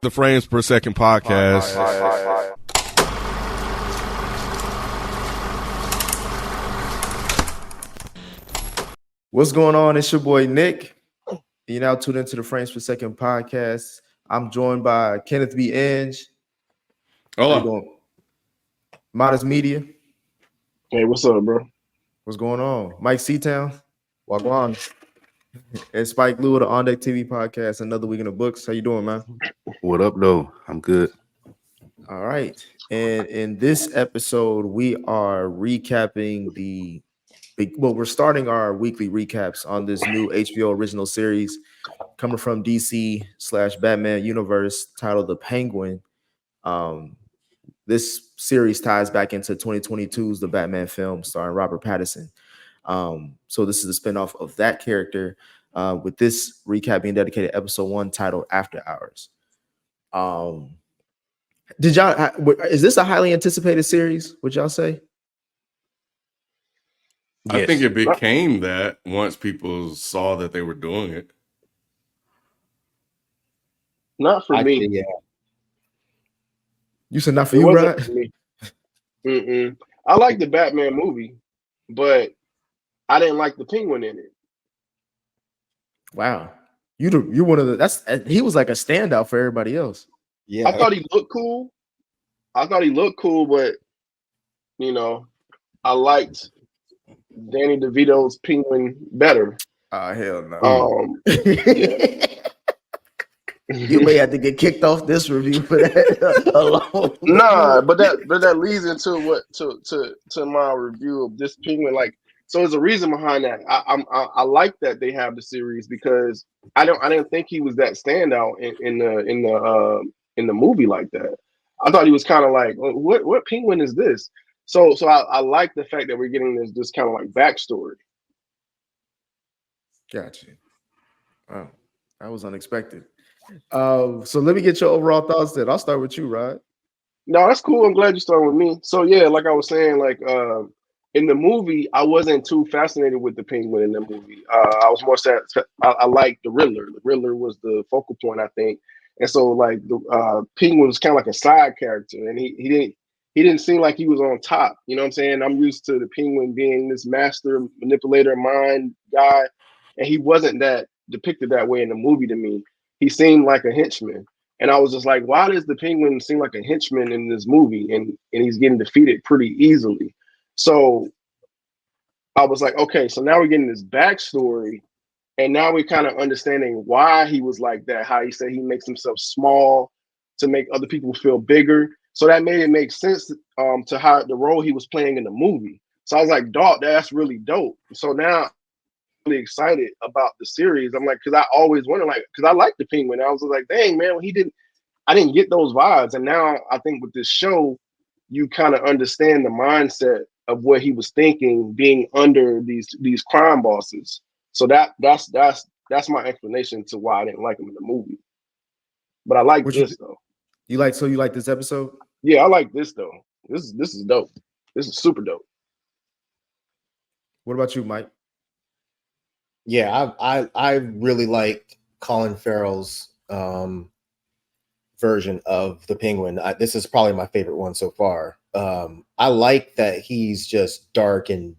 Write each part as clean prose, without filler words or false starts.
The Frames Per Second podcast. What's going on? It's your boy Nick. You're now tuned into the Frames Per Second podcast. I'm joined by Kenneth B. Inge. Hola. How you doing? Modest Media. Hey, what's up, bro? What's going on? Mike Seatown. Wagwan. And Spike Lou of the On Deck TV podcast. Another week in the books. How you doing, man? What up, though? I'm good. All right. And in this episode, we are recapping we're starting our weekly recaps on this new HBO original series coming from DC/Batman universe titled The Penguin. This series ties back into 2022's The Batman film starring Robert Pattinson. So this is a spinoff of that character, with this recap being dedicated to episode 1 titled After Hours. Is this a highly anticipated series, would y'all say? I think it became that once people saw that they were doing it. Not for me. Yeah. You said not for It you, wasn't right? for me. I like the Batman movie, but I didn't like the Penguin in it. Wow. You're one of the he was like a standout for everybody else. Yeah. I thought he looked cool. But you know, I liked Danny DeVito's Penguin better. Hell no. Yeah. You may have to get kicked off this review for that alone. Nah, but that leads into what to my review of this Penguin. Like, so there's a reason behind that. I like that they have the series because I didn't think he was that standout in the movie like that. I thought he was kind of like, what Penguin is this? So I like the fact that we're getting this kind of like backstory. Gotcha. Wow, that was unexpected. So let me get your overall thoughts then. I'll start with you, Rod. No, that's cool. I'm glad you started with me. So yeah, like I was saying, like in the movie, I wasn't too fascinated with the Penguin in the movie. I was more sad. I liked the Riddler. The Riddler was the focal point, I think. And so like the Penguin was kind of like a side character, and he didn't seem like he was on top. You know what I'm saying? I'm used to the Penguin being this master manipulator mind guy, and he wasn't that depicted that way in the movie to me. He seemed like a henchman. And I was just like, why does the Penguin seem like a henchman in this movie? And he's getting defeated pretty easily. So I was like, okay, so now we're getting this backstory. And now we're kind of understanding why he was like that, how he said he makes himself small to make other people feel bigger. So that made it make sense to how the role he was playing in the movie. So I was like, dog, that's really dope. So now really excited about the series. I'm like, because I always wondered, like, because I like the Penguin. I was like, dang, man, I didn't get those vibes. And now I think with this show, you kind of understand the mindset of what he was thinking being under these crime bosses. So that's my explanation to why I didn't like him in the movie. But I like this though. You like this episode? Yeah, I like this though. This is dope. This is super dope. What about you, Mike? Yeah, I really liked Colin Farrell's version of the Penguin. This is probably my favorite one so far. I like that he's just dark and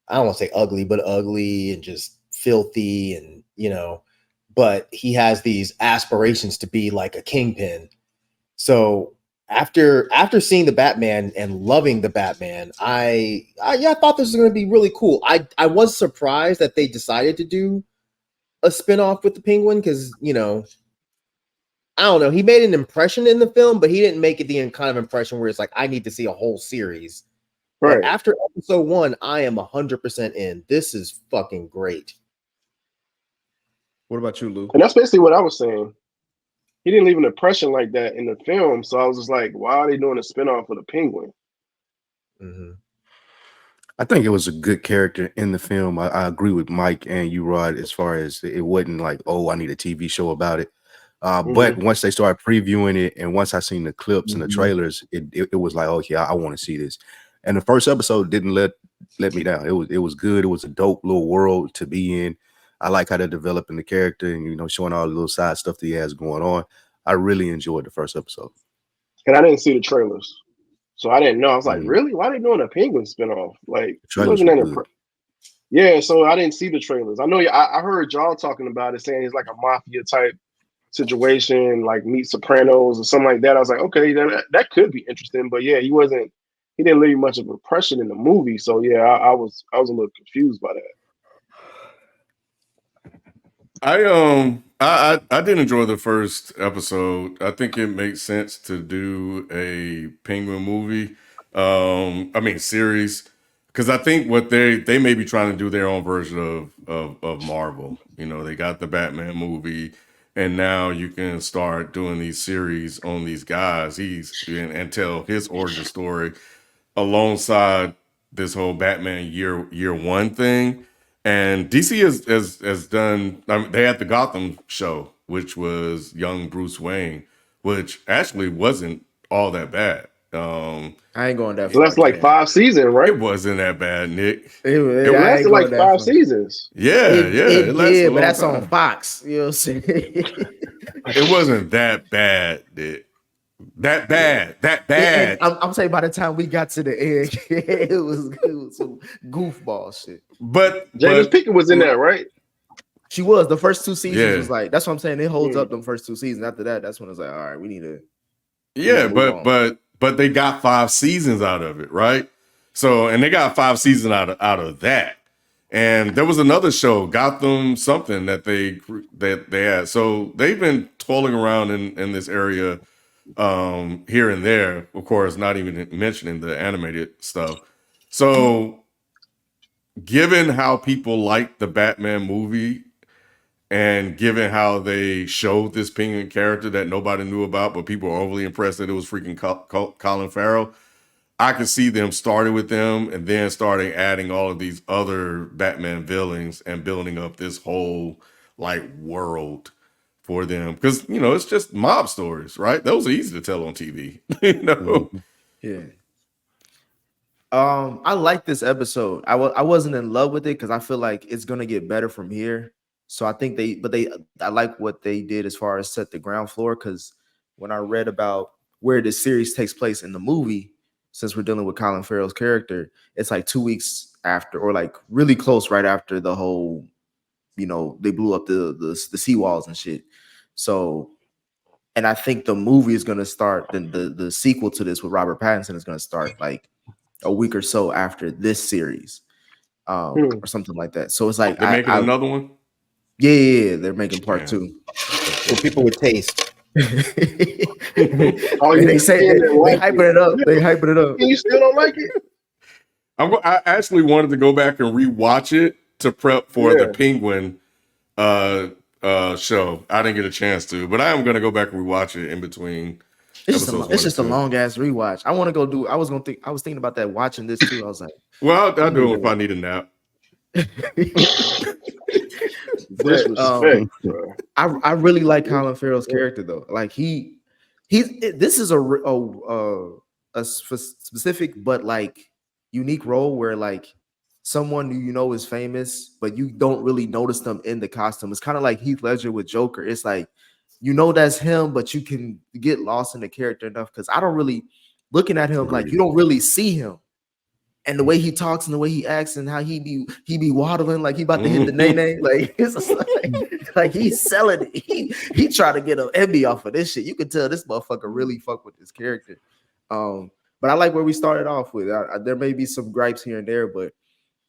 I don't want to say ugly, but ugly and just filthy, and but he has these aspirations to be like a kingpin. So after seeing the Batman and loving the Batman, I thought this was going to be really cool. I was surprised that they decided to do a spinoff with the Penguin because, I don't know. He made an impression in the film, but he didn't make it the kind of impression where it's like, I need to see a whole series. Right. But after episode 1, I am 100% in. This is fucking great. What about you, Lou? And that's basically what I was saying. He didn't leave an impression like that in the film, so I was just like, why are they doing a spinoff of the Penguin? Mm-hmm. I think it was a good character in the film. I agree with Mike and you, Rod, as far as it wasn't like, oh, I need a TV show about it. But once they started previewing it, and once I seen the clips and the trailers, it was like, oh yeah, I want to see this. And the first episode didn't let me down. It was good. It was a dope little world to be in. I like how they're developing the character and showing all the little side stuff that he has going on. I really enjoyed the first episode. And I didn't see the trailers, so I didn't know. I was like, Mhm. really? Why are they doing a Penguin spinoff? Like, The trailers wasn't were that good. Yeah, so I didn't see the trailers. I know I heard y'all talking about it, saying it's like a mafia type situation, like Meet Sopranos or something like that. I was like, okay, that could be interesting, but yeah, he didn't leave much of an impression in the movie. So yeah, I was a little confused by that. I did enjoy the first episode. I think it makes sense to do a Penguin movie. I mean series, because I think what they may be trying to do their own version of Marvel. You know, they got the Batman movie, and now you can start doing these series on these guys. And tell his origin story alongside this whole Batman year one thing. And DC has done. I mean, they had the Gotham show, which was young Bruce Wayne, which actually wasn't all that bad. I ain't going that So far. that's like Cam. 5 seasons, right? It wasn't that bad, Nick. It It I lasted ain't like going that 5 far. seasons. Yeah, It it lasted a did, but long that's time. on Fox. You know what I'm saying? It wasn't that bad, Nick. That bad. And I'm saying by the time we got to the end, it was some goofball shit. But Jada's Pinkett was in there, right? She was. The first 2 seasons Yeah. was like, that's what I'm saying. It holds Mm. up them first 2 seasons. After that, that's when it's like, all right, we need to. yeah, move but they got 5 seasons out of it, right? So, and they got 5 seasons out of that. And there was another show, Gotham something, that they had. So they've been toiling around in this area here and there. Of course, not even mentioning the animated stuff. So, given how people like the Batman movie, and given how they showed this Penguin character that nobody knew about, but people were overly impressed that it was freaking Colin Farrell, I could see them starting with them and then starting adding all of these other Batman villains and building up this whole like world for them. Because, you know, it's just mob stories, right? Those are easy to tell on TV. You know? Yeah. I like this episode. I wasn't in love with it because I feel like it's gonna get better from here. So I think I like what they did as far as set the ground floor. Because when I read about where this series takes place in the movie, since we're dealing with Colin Farrell's character, it's like 2 weeks after, or like really close, right after the whole, you know, they blew up the seawalls and shit. So, and I think the movie is gonna start. The sequel to this with Robert Pattinson is gonna start like a week or so after this series, or something like that. So it's like They're making another one? yeah, they're making part Yeah. 2. For people with taste. Oh, They say they hyping it up. They hyping it up. You still don't like it? I actually wanted to go back and rewatch it to prep for the Yeah. Penguin show. I didn't get a chance to, but I am going to go back and rewatch it in between. It's episodes just a 1 and 2. long ass rewatch. I want to go do. I was thinking about that watching this too. I was like, Well, I'll do it if I need a nap. Disrespect, bro. I really like Colin Farrell's character though. Like this is a specific but like unique role where like someone who you know is famous, but you don't really notice them in the costume. It's kind of like Heath Ledger with Joker. It's like, you know, that's him, but you can get lost in the character enough because I don't really looking at him like you don't really see him. And the way he talks and the way he acts and how he be waddling like he about to hit the nay-nay. Like it's just like he's selling it. He trying to get an Emmy off of this shit. You can tell this motherfucker really fuck with this character. But I like where we started off with. There may be some gripes here and there, but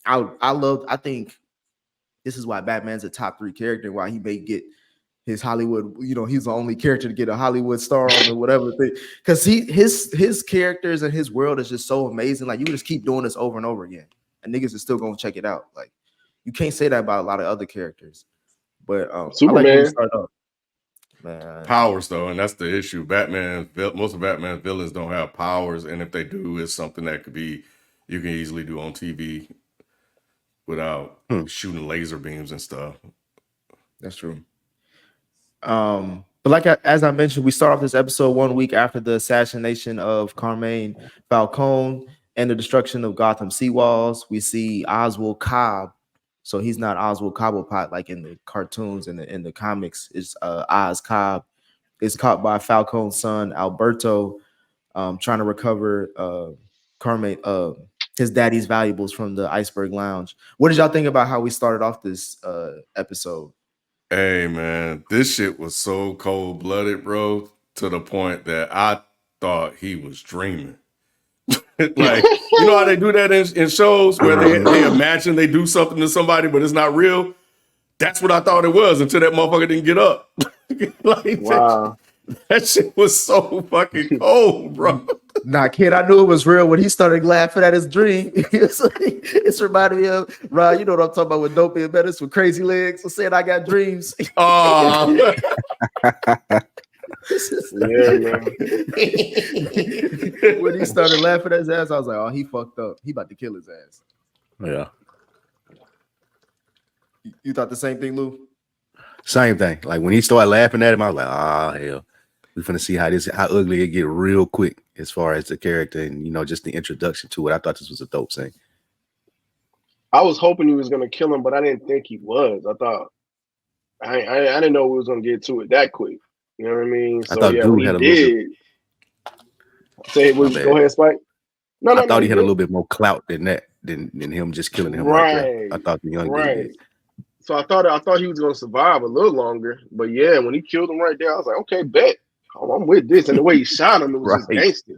I think this is why Batman's a top 3 character, why he may get his Hollywood, you know, he's the only character to get a Hollywood star on or whatever thing. Because his characters and his world is just so amazing. Like you can just keep doing this over and over again, and niggas is still gonna check it out. Like you can't say that about a lot of other characters. But Superman. I like when we start off. Man. Powers though, and that's the issue. Most of Batman's villains don't have powers, and if they do, it's something that you can easily do on TV without shooting laser beams and stuff. That's true. But like as I mentioned, we start off this episode 1 week after the assassination of Carmine Falcone and the destruction of Gotham seawalls. We see Oswald Cobb. So he's not Oswald Cobblepot like in the cartoons and in the comics. It's Oz Cobb. is caught by Falcone's son Alberto, trying to recover Carme his daddy's valuables from the Iceberg Lounge. What did y'all think about how we started off this episode? Hey man, this shit was so cold-blooded, bro, to the point that I thought he was dreaming. Like, you know how they do that in shows where they imagine they do something to somebody, but it's not real? That's what I thought it was until that motherfucker didn't get up. Like, Wow. that shit was so fucking cold, bro. Nah, kid, I knew it was real when he started laughing at his dream. It's like, it's reminding me of Rod. You know what I'm talking about with Dopey and Menace with Crazy Legs. I'm saying I got dreams. Oh, Yeah, man. When he started laughing at his ass, I was like, oh, he fucked up. He about to kill his ass. Yeah. You thought the same thing, Lou? Same thing. Like when he started laughing at him, I was like, "Ah, hell, we're finna see how ugly it get real quick as far as the character and just the introduction to it." I thought this was a dope scene. I was hoping he was gonna kill him, but I didn't think he was. I thought I didn't know we was gonna get to it that quick. You know what I mean? I thought Dude had a little Say, go ahead, Spike. No, I thought he had a little bit more clout than that, than him just killing him right there. I thought the young dude did. So I thought he was gonna survive a little longer, but yeah, when he killed him right there, I was like, okay, bet. Oh, I'm with this. And the way he shot him, it was just gangster.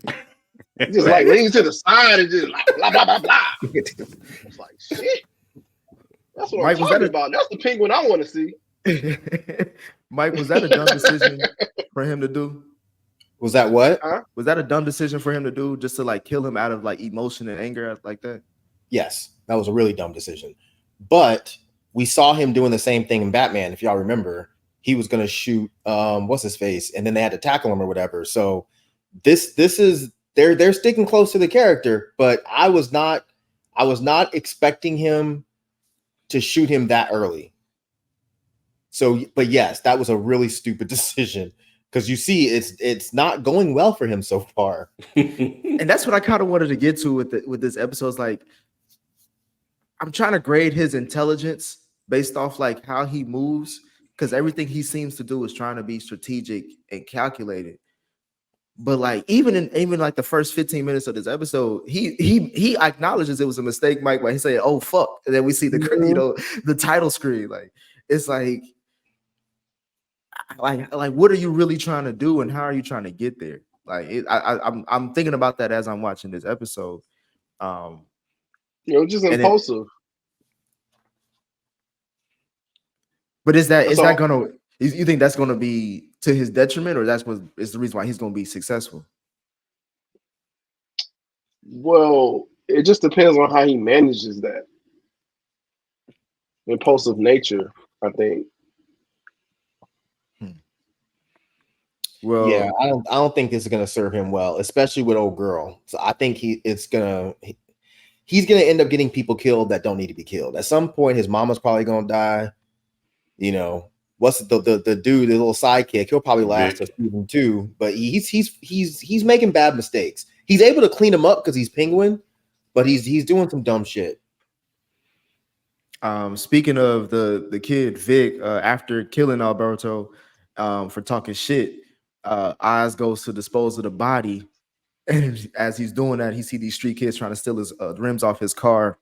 He just like leans to the side and just like blah blah blah blah. It's like shit. That's what I'm talking about. That's the penguin I want to see. Mike, was that a dumb decision for him to do? Was that what? Was that a dumb decision for him to do, just to like kill him out of like emotion and anger like that? Yes, that was a really dumb decision. But we saw him doing the same thing in Batman. If y'all remember, he was going to shoot what's his face, and then they had to tackle him or whatever. So this is they're sticking close to the character, but I was not expecting him to shoot him that early. So, but yes, that was a really stupid decision because you see, it's not going well for him so far. And that's what I kind of wanted to get to with this episode. It's like I'm trying to grade his intelligence based off like how he moves, because everything he seems to do is trying to be strategic and calculated. But like even like the first 15 minutes of this episode, he acknowledges it was a mistake, Mike, but he said, "Oh fuck," and then we see the the title screen. Like it's like what are you really trying to do, and how are you trying to get there? Like I'm thinking about that as I'm watching this episode. Just impulsive. But is that gonna? You think that's gonna be to his detriment, or that's what is the reason why he's gonna be successful? Well, it just depends on how he manages that impulsive nature, I think. Well, yeah, I don't think this is gonna serve him well, especially with old girl. So I think he's gonna end up getting people killed that don't need to be killed. At some point, his mama's probably gonna die. What's the dude, the little sidekick? He'll probably last to season 2, but he's making bad mistakes. He's able to clean him up because he's Penguin, but he's doing some dumb shit. Speaking of the kid Vic, after killing Alberto for talking shit, Oz goes to dispose of the body, and as he's doing that, he see these street kids trying to steal his rims off his car,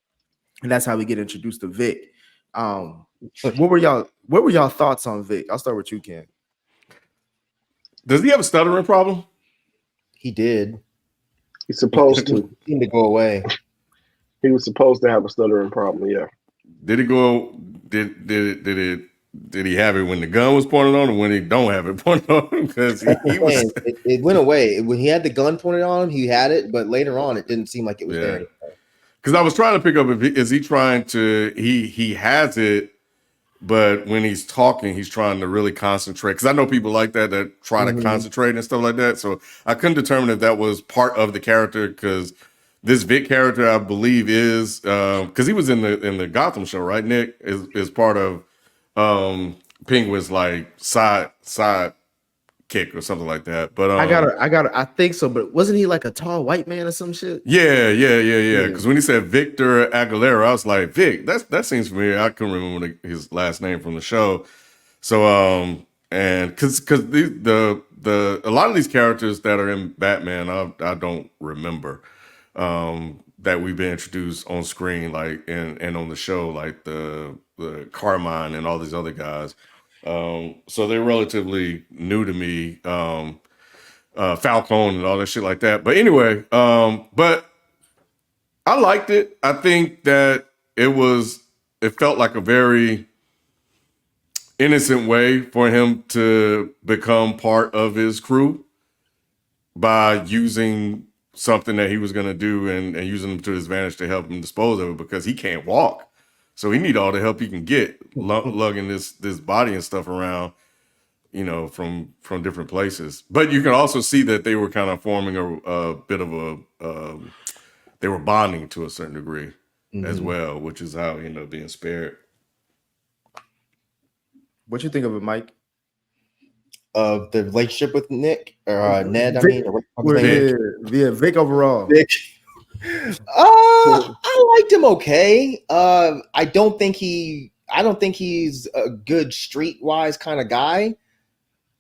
and that's how we get introduced to Vic. What were y'all thoughts on Vic? I'll start with you, Ken. Does he have a stuttering problem? He did. He's supposed to. He seemed to go away. He was supposed to have a stuttering problem. Yeah. Did he go? Did he have it when the gun was pointed on him, or when he don't have it pointed on him? Because it went away when he had the gun pointed on him. He had it, but later on, it didn't seem like it was there. Because I was trying to pick up is he trying to he has it, but when he's talking, he's trying to really concentrate. Because I know people like that try to concentrate and stuff like that. So I couldn't determine if that was part of the character. Because this Vic character, I believe, is because he was in the Gotham show, right? Nick is part of Penguin's like side kick or something like that. But I think so. But wasn't he like a tall white man or some shit? Yeah. Because when he said Victor Aguilera, I was like, Vic, that seems familiar. I couldn't remember his last name from the show. So and because the a lot of these characters that are in Batman, I don't remember that we've been introduced on screen, like and on the show, like the Carmine and all these other guys. So they're relatively new to me. Falcone and all that shit like that. But anyway, but I liked it. I think that it felt like a very innocent way for him to become part of his crew by using something that he was going to do and using them to his advantage to help him dispose of it, because he can't walk. So he need all the help he can get, lugging this body and stuff around, from different places. But you can also see that they were kind of forming a bit of they were bonding to a certain degree as well, which is how he ended up being spared. What you think of it, Mike? Of the relationship with Nick or Ned, I mean, Vic overall. Vic. I liked him okay. I don't think he's a good streetwise kind of guy.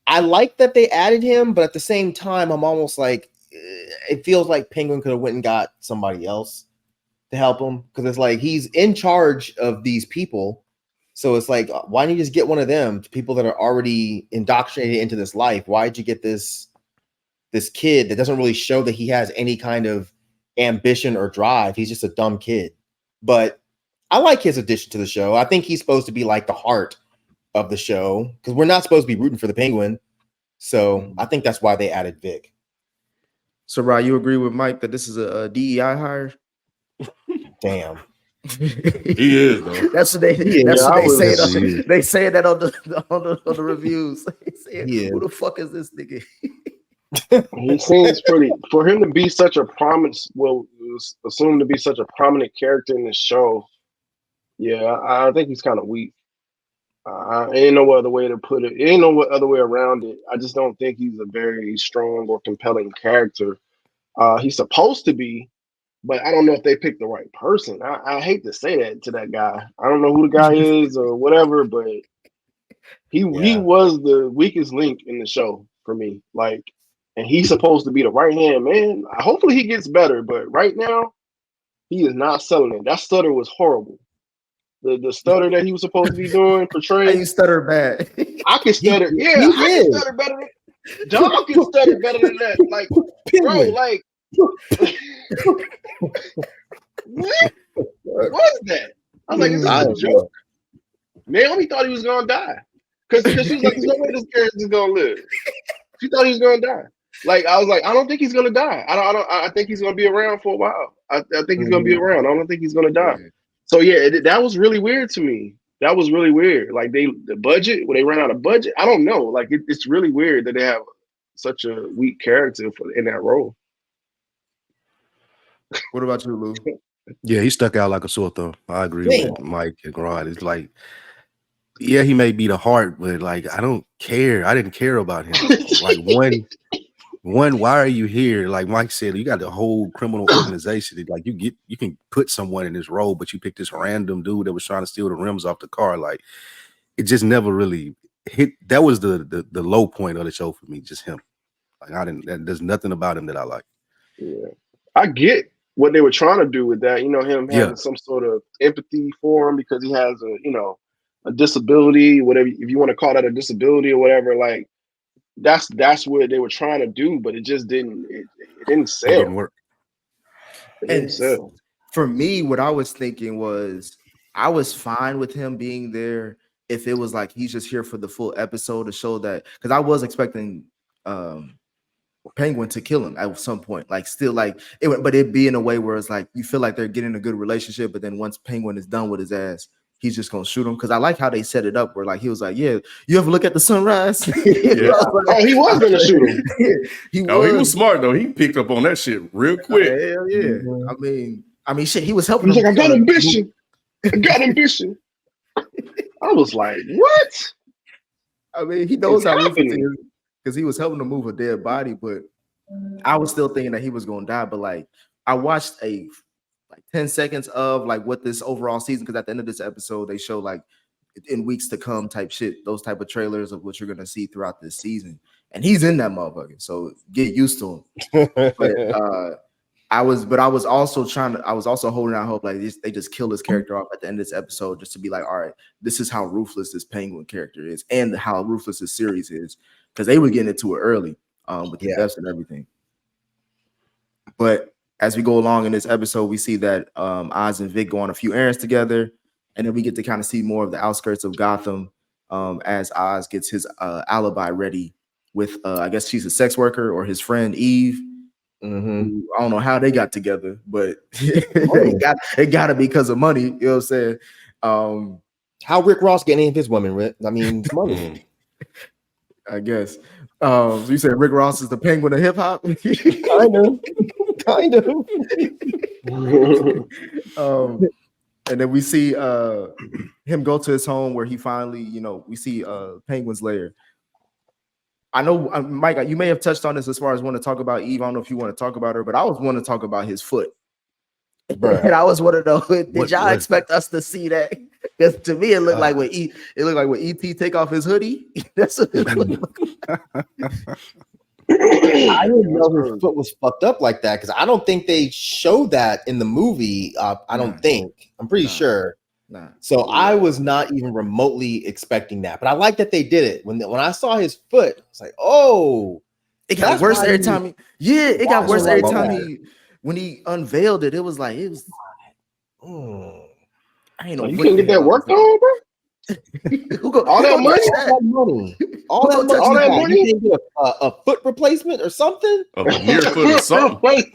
I like that they added him, but at the same time, I'm almost like, it feels like Penguin could have went and got somebody else to help him, because it's like he's in charge of these people. So it's like, why don't you just get one of them, people that are already indoctrinated into this life? Why'd you get this kid that doesn't really show that he has any kind of ambition or drive? He's just a dumb kid. But I like his addition to the show. I think he's supposed to be like the heart of the show, because we're not supposed to be rooting for the Penguin. So I think that's why they added Vic. So, Rod, you agree with Mike that this is a DEI hire? Damn. He is, though. That's what they say. They say that on the reviews. They say, who the fuck is this nigga? He seems pretty, for him to be such a prominent, assumed to be such a prominent character in the show. Yeah, I think he's kind of weak. Ain't no other way to put it. Ain't no other way around it. I just don't think he's a very strong or compelling character. He's supposed to be, but I don't know if they picked the right person. I hate to say that to that guy. I don't know who the guy is or whatever, but he was the weakest link in the show for me. Like, and he's supposed to be the right hand man. Hopefully he gets better, but right now he is not selling it. That stutter was horrible. The stutter that he was supposed to be doing, portraying. You stutter bad. I can stutter. I can stutter better than John can stutter better than that. Like, bro, like what was that? I was like, is this a joke? Naomi thought he was gonna die. Because she was like, there's no way this character's gonna live. She thought he was gonna die. Like, I was like, I don't think he's gonna die. I think he's gonna be around for a while. I think he's gonna be around. I don't think he's gonna die. So yeah, that was really weird to me. That was really weird. Like the budget, when they ran out of budget, I don't know. Like it's really weird that they have such a weak character in that role. What about you, Lou? Yeah, he stuck out like a sore thumb. I agree with Mike and Rod. It's like, yeah, he may be the heart, but like, I don't care. I didn't care about him. Like one, why are you here? Like Mike said, you got the whole criminal organization. Like you can put someone in this role, but you pick this random dude that was trying to steal the rims off the car. Like it just never really hit. That was the low point of the show for me. Just him. Like there's nothing about him that I like. Yeah, I get what they were trying to do with that. Him having some sort of empathy for him because he has a disability, whatever, if you want to call that a disability or whatever. Like that's what they were trying to do, but it just didn't. It didn't sell. It didn't work. It didn't sell. For me, what I was thinking was I was fine with him being there if it was like he's just here for the full episode to show that, because I was expecting Penguin to kill him at some point, like still like it, but it be in a way where it's like you feel like they're getting a good relationship, but then once Penguin is done with his ass, he's just gonna shoot him. Because I like how they set it up where like he was like, yeah, you ever look at the sunrise? He was gonna shoot him. He was smart though. He picked up on that shit real quick. Hell yeah. I mean shit, he was helping. He's like, I got ambition. I got ambition. I was like, what? I mean, he knows how happening. Because he was helping to move a dead body, but I was still thinking that he was going to die. But like, I watched 10 seconds of like what this overall season, because at the end of this episode, they show like in weeks to come type shit, those type of trailers of what you're going to see throughout this season. and he's in that motherfucker. So get used to him. But I was also holding out hope like they just kill this character off at the end of this episode just to be like, all right, this is how ruthless this Penguin character is and how ruthless this series is, because they were getting into it early with the deaths and everything. But as we go along in this episode, we see that Oz and Vic go on a few errands together, and then we get to kind of see more of the outskirts of Gotham as Oz gets his alibi ready with I guess she's a sex worker or his friend Eve. Mm-hmm. I don't know how they got together, but it got to be because of money. You know what I'm saying? How Rick Ross getting any of his women, Rick? I mean, money. I guess. So you said Rick Ross is the Penguin of hip hop? Kind of. And then we see him go to his home where he finally, we see Penguin's lair. I know, Mike, you may have touched on this as far as want to talk about Eve. I don't know if you want to talk about her, but I was want to talk about his foot. Bruh. And I was want to know, did y'all expect us to see that? Because to me, it looked like when E.T. take off his hoodie. That's what it looked like. I didn't know his foot was fucked up like that because I don't think they showed that in the movie. I don't think. I'm pretty sure. So I was not even remotely expecting that, but I like that they did it. When I saw his foot, I was like, "Oh, it got worse every time." It got worse every time when he unveiled it. It was like it was. I ain't know. You can't get that worked on, bro. All that money. All that money. You can get a foot replacement or something. A mere foot or something.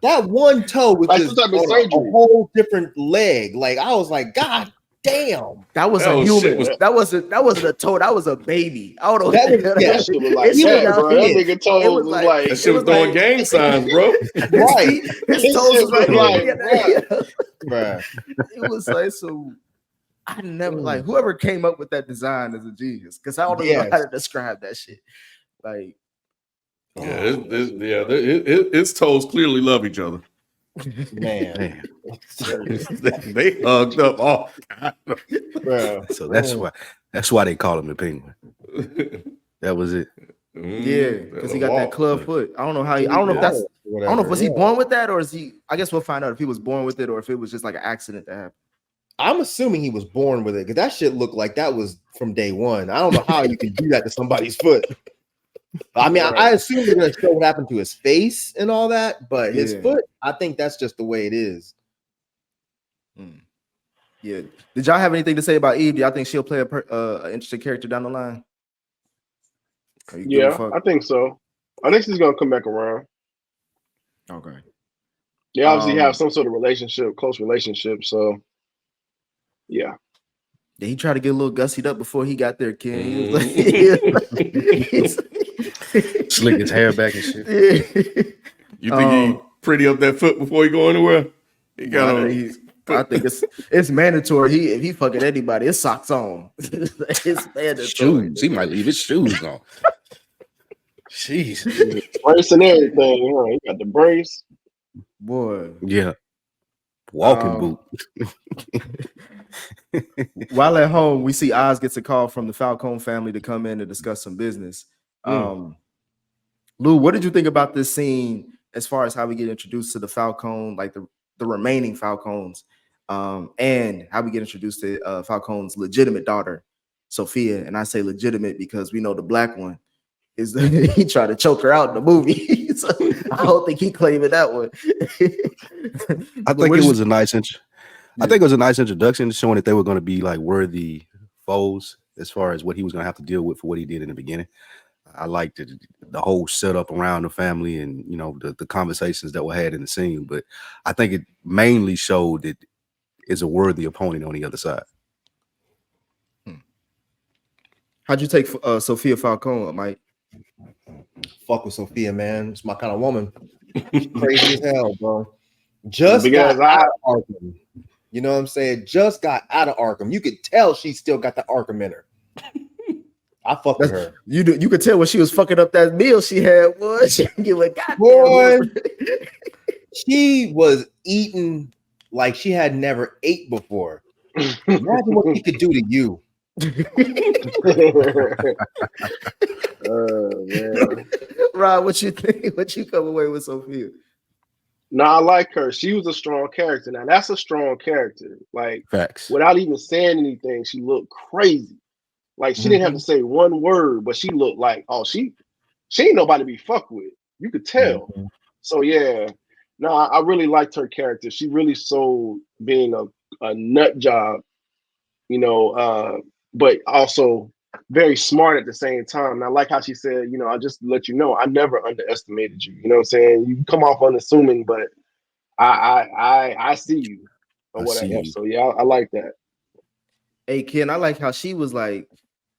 That one toe was like just a whole different leg. Like I was like, God damn, that was a human. That wasn't a toe. That was a baby. I don't know. That shit was like that, bro. That nigga toe was like that shit was throwing gang signs, bro. Right. His toes was right bro. It was like so. I never like whoever came up with that design is a genius because I don't know how to describe that shit. Like, his toes clearly love each other. Man. they hugged up all bro. So that's why they call him the Penguin. That was it. Yeah, because he got that club foot. I don't know how I don't know if that's whatever. I don't know if was he born with that or is he? I guess we'll find out if he was born with it or if it was just like an accident that happened. I'm assuming he was born with it because that shit looked like that was from day one. I don't know how you can do that to somebody's foot. I mean, I assume they're gonna show what happened to his face and all that, but his foot, I think that's just the way it is. Yeah. Did y'all have anything to say about Eve? Do y'all think she'll play an interesting character down the line? Yeah, I think so. I think she's gonna come back around. Okay. They obviously have some sort of relationship, close relationship. So, yeah. Did he try to get a little gussied up before he got there, Ken? He was like, slick his hair back and shit. You think he pretty up that foot before he go anywhere? He got I think it's mandatory. If he fucking anybody, it's socks on. It's mandatory. Shoes. He might leave his shoes on. Jeez. Brace and everything. He got the brace. Boy. Yeah. Walking boot. While at home, we see Oz gets a call from the Falcone family to come in to discuss some business. Lou, what did you think about this scene as far as how we get introduced to the Falcone, like the remaining Falcones, and how we get introduced to Falcone's legitimate daughter, Sophia? And I say legitimate because we know the black one is he tried to choke her out in the movie. So I don't think he claimed that one. I think it was a nice I think it was a nice introduction showing that they were going to be like worthy foes as far as what he was going to have to deal with for what he did in the beginning. I liked the whole setup around the family and, you know, the conversations that were had in the scene. But I think it mainly showed that it's a worthy opponent on the other side. How'd you take Sophia Falcone, Mike? Fuck with Sophia, man. It's my kind of woman. She's crazy as hell, bro. Just got out of Arkham. You know what I'm saying? Just got out of Arkham. You could tell she still got the Arkham in her. I fuck with her. You could tell when she was fucking up that meal she had. Boy, she she was eating like she had never ate before. Imagine what she could do to you. Rod, what you think? What you come away with, Sophia? No, I like her. She was a strong character. Now that's a strong character. Like Facts. without even saying anything, she looked crazy. Like she didn't have to say one word, but she looked like, oh, she ain't nobody to be fucked with. You could tell. So yeah, no, I really liked her character. She really sold being a nut job, you know, but also very smart at the same time. And I like how she said, you know, I just let you know, I never underestimated you. You know what I'm saying? You come off unassuming, but I see you or I see whatever. you. So yeah, I like that. Hey, Ken, I like how she was like,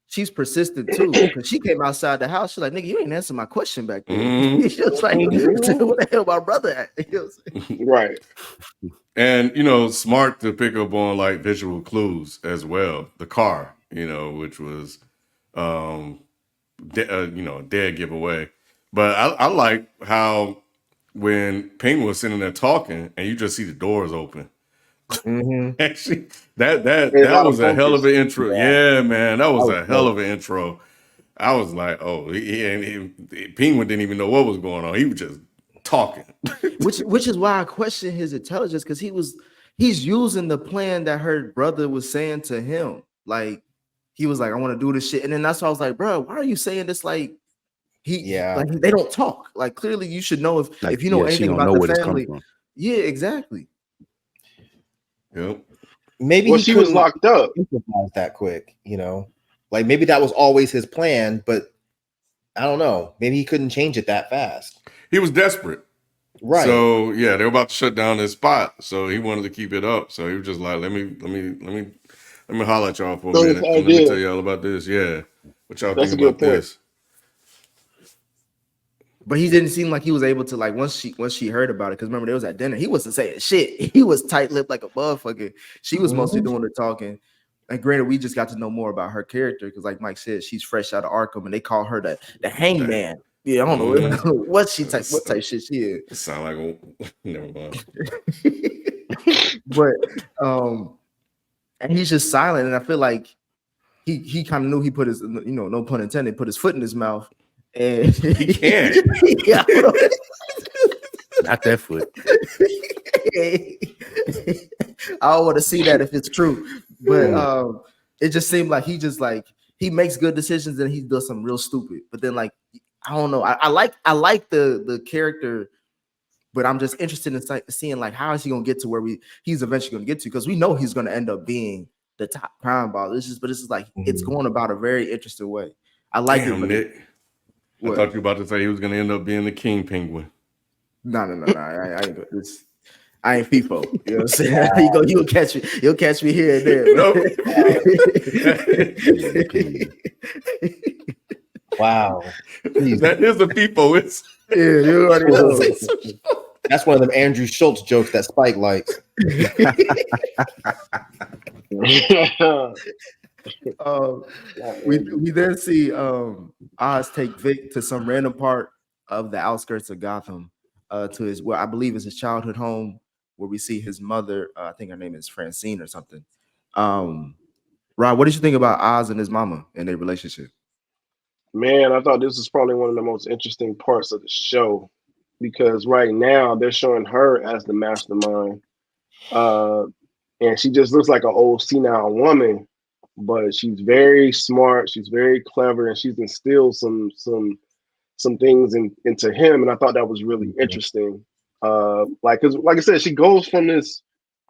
she's persistent too, because she came outside the house. She's like, nigga, you ain't answer my question back there. She was like, what the hell my brother at? You know what I'm saying? Right. And, you know, smart to pick up on like visual clues as well. The car, you know, which was, you know, a dead giveaway. But I like how when Penguin was sitting there talking and you just see the doors open. Actually, It's that out of was a hell of focus. an intro. Yeah, man, that was was a hell dope. of an intro. I was like, oh, Penguin didn't even know what was going on. He was just talking. Which is why I question his intelligence, because he's using the plan that her brother was saying to him. Like he was like, I want to do this shit. And then that's why I was like, bro, why are you saying this? Like like they don't talk. Like clearly you should know if you know she anything don't about know the where this comes family. from. Yeah, exactly. Yep. Maybe Well, he she was couldn't locked up. improvise that quick, you know. Like maybe that was always his plan, but I don't know. Maybe he couldn't change it that fast. He was desperate. Right. So yeah, they were about to shut down his spot. So he wanted to keep it up. So he was just like, let me holler at y'all for a So minute it's and let me idea. tell y'all about this. Yeah. What y'all That's think a good about point. this? But he didn't seem like he was able to, like, once she heard about it, because remember they was at dinner, he wasn't saying shit. He was tight-lipped like a motherfucker. She was mostly doing the talking. And granted, we just got to know more about her character because, like Mike said, she's fresh out of Arkham, and they call her the hangman. Yeah, I don't know what type shit she is. It sound like never mind. But and he's just silent, and I feel like he kind of knew he put his, you know, no pun intended, put his foot in his mouth. And He can't. Yeah, Not that foot. I don't want to see that if it's true, but it just seemed like he makes good decisions and he does some real stupid. But then, like, I don't know. I like the character, but I'm just interested in seeing like how is he gonna get to where he's eventually gonna get to, because we know he's gonna end up being the top crime boss. But it's just like it's going about a very interesting way. I like it, but Nick. I thought you were about to say he was going to end up being the king penguin. No. I ain't FIFO. You know what I'm saying? You'll catch me. You'll catch me here and there. No. Wow. That is a FIFO. It's Yeah, you already know. That's one of them Andrew Schultz jokes that Spike likes. We then see Oz take Vic to some random part of the outskirts of Gotham, to his, well, I believe is his childhood home, where we see his mother. I think her name is Francine or something. Rob, what did you think about Oz and his mama and their relationship? Man, I thought this was probably one of the most interesting parts of the show, because right now they're showing her as the mastermind, and she just looks like an old senile woman, but she's very smart, she's very clever, and she's instilled some things into him, and I thought that was really interesting. Like, cause like I said, she goes from this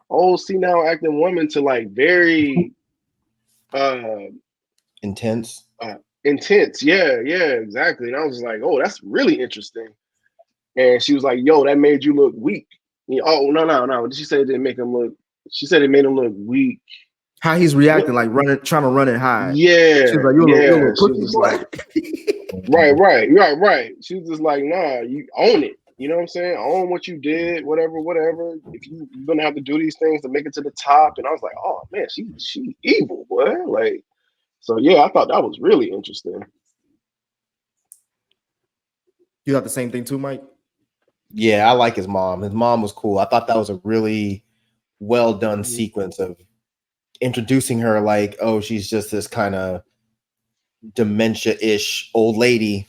old senile acting woman to like very intense. Intense, yeah, exactly. And I was like, oh, that's really interesting. And she was like, yo, that made you look weak. Oh, no. She said it didn't make him look. She said it made him look weak. How he's reacting, like trying to run and hide. Yeah, she was like, you're a pussy boy. Right. She was just like, nah, you own it. You know what I'm saying? Own what you did, whatever. If you're gonna have to do these things to make it to the top. And I was like, oh man, she evil, boy. Like, so yeah, I thought that was really interesting. You thought the same thing too, Mike? Yeah, I like his mom. His mom was cool. I thought that was a really well done sequence of introducing her like, oh, she's just this kind of dementia-ish old lady,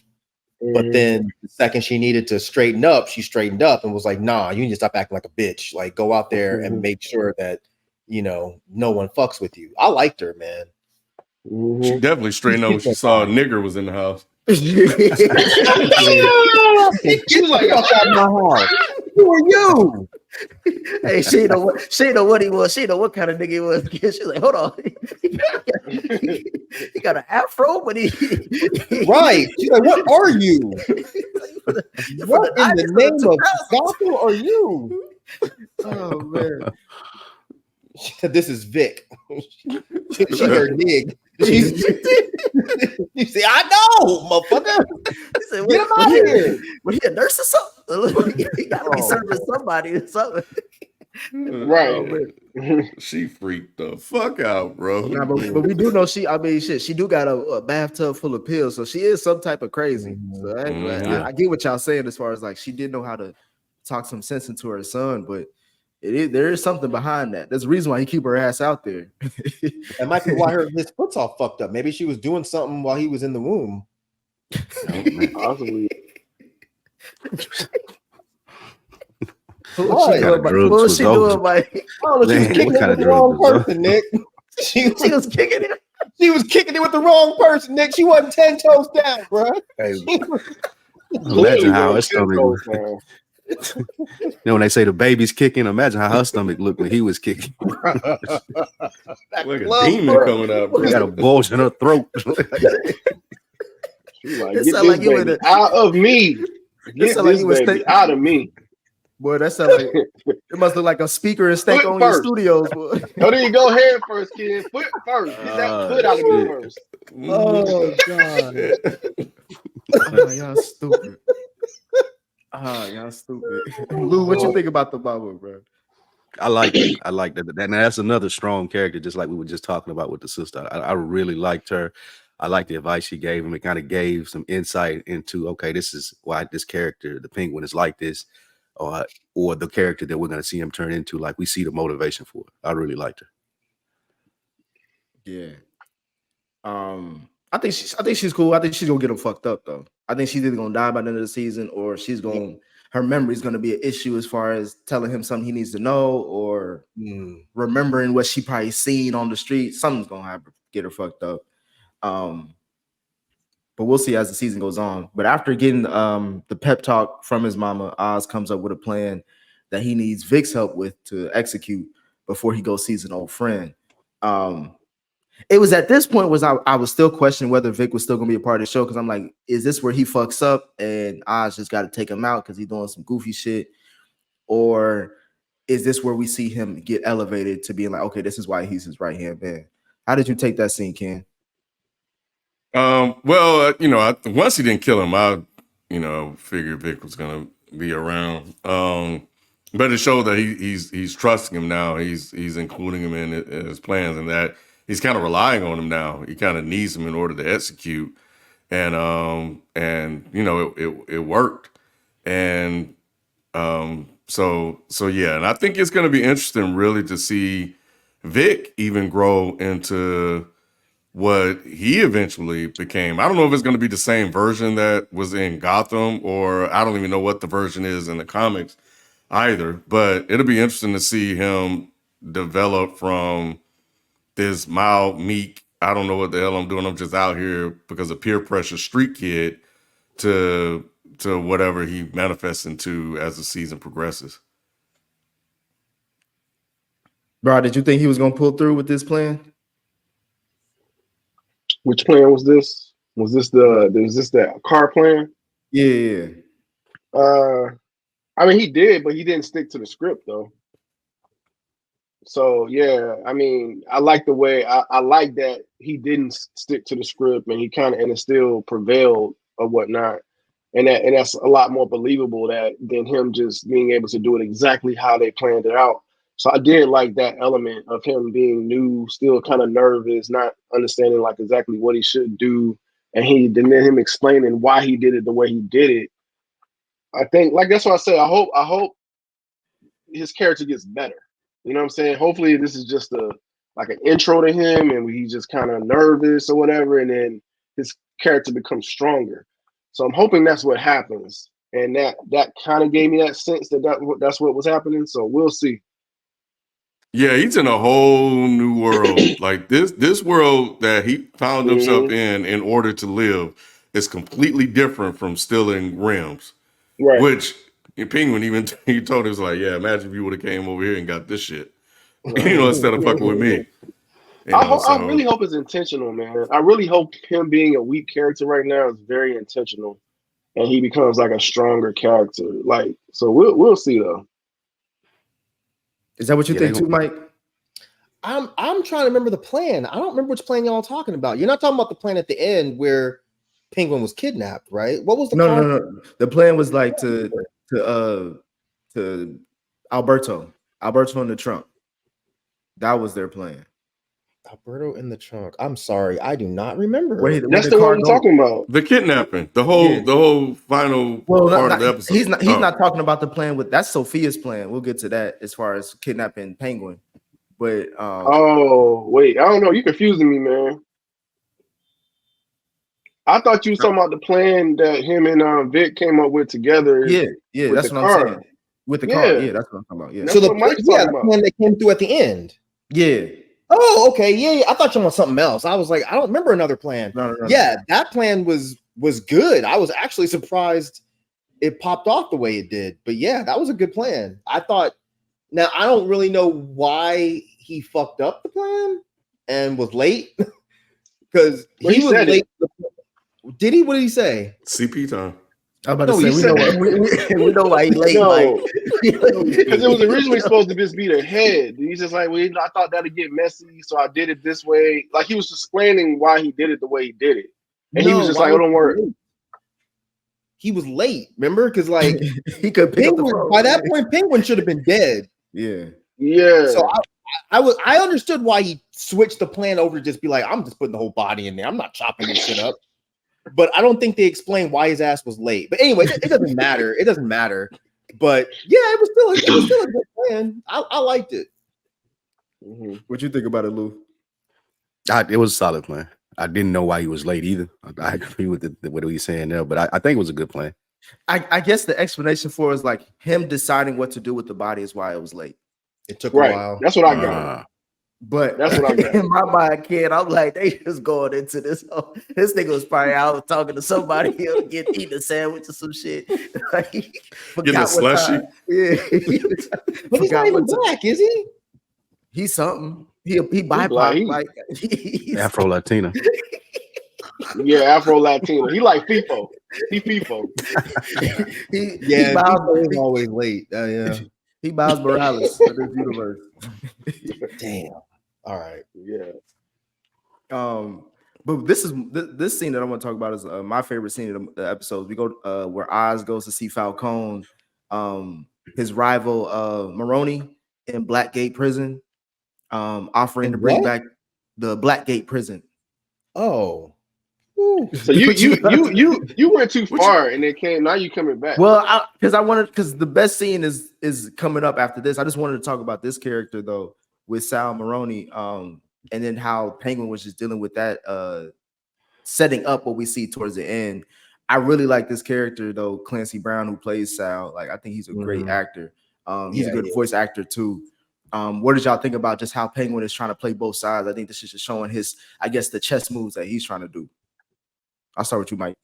But then the second she needed to straighten up, she straightened up and was like, nah, you need to stop acting like a bitch. Like, go out there and make sure that, you know, no one fucks with you. I liked her, man. She definitely straightened up when she saw a nigger was in the house. She was like, fuck out of my house. Who are you? Hey, she know what he was. She know what kind of nigga he was. She's like, hold on. He got an afro, but he right. She's like, what are you? What in the name of Gotham are you? Oh man. She said, this is Vic. She heard Nig. She said, I know, motherfucker. He said, get him out of here. Was he a nurse or something? He got to be serving somebody or something. Right. She freaked the fuck out, bro. Nah, but we do know she do got a bathtub full of pills, so she is some type of crazy. So I get what y'all saying as far as like she did know how to talk some sense into her son, but there is something behind that. There's a reason why he keep her ass out there. That might be why his foot's all fucked up. Maybe she was doing something while he was in the womb. Possibly. What was she doing by? Oh, she was kicking it with the wrong person, Nick. She was kicking it. She was kicking it with the wrong person, Nick. She wasn't 10 toes down, bro. Hey, imagine how her stomach was. You know, when they say the baby's kicking, imagine how her stomach looked when he was kicking. Like a demon coming out, bro. Got a bulge in her throat. She's like, get this baby out of me. Get this baby out of me. Boy, that sounds like it must look like a speaker and steak on your studios. Boy. No, then you go head first, kid. Foot first. Get that foot out of me first. Oh God. Oh, y'all stupid. Y'all stupid. Lou, what you think about the mama, bro? I like it. I like that. And that's another strong character, just like we were just talking about with the sister. I really liked her. I like the advice she gave him. It kind of gave some insight into, okay, this is why this character, the Penguin, is like this, or the character that we're going to see him turn into. Like, we see the motivation for it. I really liked her. Yeah. I think she's cool. I think she's gonna get him fucked up though. I think she's either gonna die by the end of the season, or she's gonna her memory is gonna be an issue as far as telling him something he needs to know, or remembering what she probably seen on the street. Something's gonna happen, get her fucked up. But we'll see as the season goes on. But after getting the pep talk from his mama, Oz comes up with a plan that he needs Vic's help with to execute before he goes sees an old friend. It was at this point I was still questioning whether Vic was still gonna be a part of the show, because I'm like, is this where he fucks up and Oz just got to take him out because he's doing some goofy shit, or is this where we see him get elevated to being like, okay, this is why he's his right hand man? How did you take that scene, Ken? Well, once he didn't kill him, I figured Vic was gonna be around. But it showed that he's trusting him now. He's including him in his plans, and that he's kind of relying on him now. He kind of needs him in order to execute, and it worked, and so yeah. And I think it's going to be interesting, really, to see Vic even grow into what he eventually became. I don't know if it's going to be the same version that was in Gotham, or I don't even know what the version is in the comics either, but it'll be interesting to see him develop from this mild, meek, I don't know what the hell I'm doing, I'm just out here because of peer pressure street kid, to whatever he manifests into as the season progresses. Bro, did you think he was gonna pull through with this plan? Which plan was this? Was this that car plan? Yeah. I mean, he did, but he didn't stick to the script though. So yeah, I mean, I like the way I like that he didn't stick to the script, and he kind of, and it still prevailed or whatnot, and that's a lot more believable than him just being able to do it exactly how they planned it out. So I did like that element of him being new, still kind of nervous, not understanding like exactly what he should do, and then him explaining why he did it the way he did it. I think, like, that's what I say. I hope his character gets better. You know what I'm saying? Hopefully this is just an intro to him, and he's just kind of nervous or whatever, and then his character becomes stronger. So I'm hoping that's what happens, and that kind of gave me that sense that's what was happening. So we'll see. Yeah, he's in a whole new world. Like this world that he found himself in order to live is completely different from stealing rims. Right. Which Penguin even he told us like, yeah, imagine if you would have came over here and got this shit. Right. Instead of fucking with me. I really hope it's intentional, man. I really hope him being a weak character right now is very intentional, and he becomes like a stronger character. Like, so we'll see though. Is that what you think too, Mike? I'm trying to remember the plan. I don't remember which plan y'all are talking about. You're not talking about the plan at the end where Penguin was kidnapped, right? What was the plan? No. The plan was like to Alberto in the trunk. That was their plan. Alberto in the trunk. I'm sorry, I do not remember. That's the one we're talking about. The kidnapping, the whole final part of the episode. He's not talking about the plan that's Sophia's plan. We'll get to that as far as kidnapping Penguin. But wait, I don't know. You're confusing me, man. I thought you were talking about the plan that him and Vic came up with together. Yeah, that's what I'm saying. With the car, that's what I'm talking about. Yeah. That's what Mike's talking about. The plan that came through at the end. Yeah. Oh, okay. Yeah. I thought you were on something else. I was like, I don't remember another plan. No. That plan was good. I was actually surprised it popped off the way it did. But yeah, that was a good plan. I thought. Now I don't really know why he fucked up the plan and was late because he was late. Did he? What did he say? CP time. I'm about to say we know why he late. Because it was originally supposed to just be the head. He's just like, I thought that'd get messy, so I did it this way. Like he was explaining why he did it the way he did it, and he was just like, "Oh, don't worry." He was late. Remember? Because like he could pick up the phone. By that point, Penguin should have been dead. Yeah. So I understood why he switched the plan over to just be like, I'm just putting the whole body in there. I'm not chopping this shit up. But I don't think they explained why his ass was late. But anyway, it doesn't matter. It doesn't matter. But yeah, it was still a good plan. I liked it. What you think about it, Lou? It was a solid plan. I didn't know why he was late either. I agree with what he's saying there, but I think it was a good plan. I guess the explanation for it is like him deciding what to do with the body is why it was late. It took a while. That's what I got. But that's what I got. In my mind, kid, I'm like, they just going into this. This nigga was probably out talking to somebody, eating a sandwich or some shit. Like, getting a slushy. Yeah. But he's not even black, is he? He's something. He BIPOC, like Afro Latina. Yeah, Afro Latina. He like FIFO. He FIFO. He's always late. Yeah. He Miles Morales of this universe. Damn. All right. Yeah. But this scene that I want to talk about is my favorite scene of the episode. We go where Oz goes to see Falcone, his rival Maroney in Blackgate Prison, offering to bring back the Blackgate Prison. Oh. So you went too far and it came. Now you coming back. Well, because the best scene is coming up after this. I just wanted to talk about this character though with Sal Maroney, and then how Penguin was just dealing with that, setting up what we see towards the end. I really like this character though, Clancy Brown, who plays Sal. Like I think he's a great actor. He's a good voice actor too. What did y'all think about just how Penguin is trying to play both sides? I think this is just showing the chess moves that he's trying to do. I'll start with you, Mike.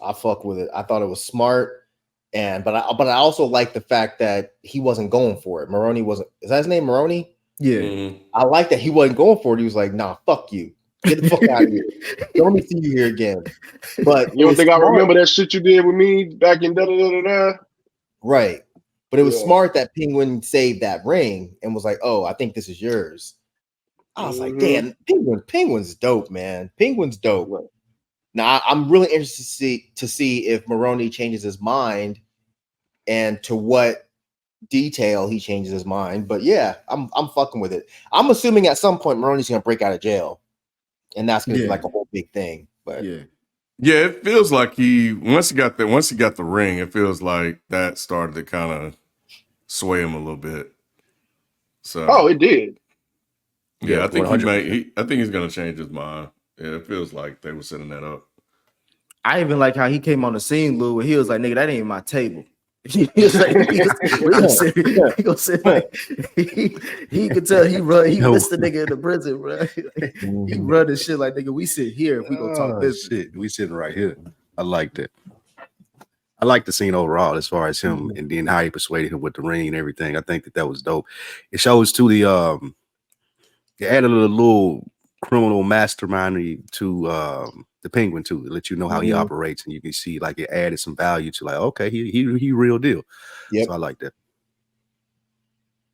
I fuck with it. I thought it was smart, but I also like the fact that he wasn't going for it. Maroney wasn't. Is that his name, Maroney? Yeah. Mm-hmm. I like that he wasn't going for it. He was like, "Nah, fuck you. Get the fuck out of here. Don't let me see you here again." But you don't think I remember that shit you did with me back in da-da-da-da-da? Right. But it was smart that Penguin saved that ring and was like, "Oh, I think this is yours." I was like, "Damn, Penguin's dope, man. Penguin's dope." Right. Now I'm really interested to see if Maroney changes his mind and to what detail he changes his mind. But yeah, I'm fucking with it. I'm assuming at some point Maroney's gonna break out of jail, and that's gonna be like a whole big thing. But yeah, it feels like once he got the ring, it feels like that started to kind of sway him a little bit. So it did. Yeah, I think I think he's gonna change his mind. Yeah, it feels like they were setting that up. I even like how he came on the scene, Lou, and he was like, "Nigga, that ain't my table." He was like, he gonna say like, he could tell he missed the nigga in the prison, bro. He run this shit like, nigga, we sit here if we gonna talk business. Shit, we sitting right here. I like that. I like the scene overall as far as him and then how he persuaded him with the ring and everything. I think that was dope. It shows to the it added a little criminal mastermind to the Penguin too, to let you know how he operates, and you can see like it added some value to like, okay, he real deal. Yep. So I like that.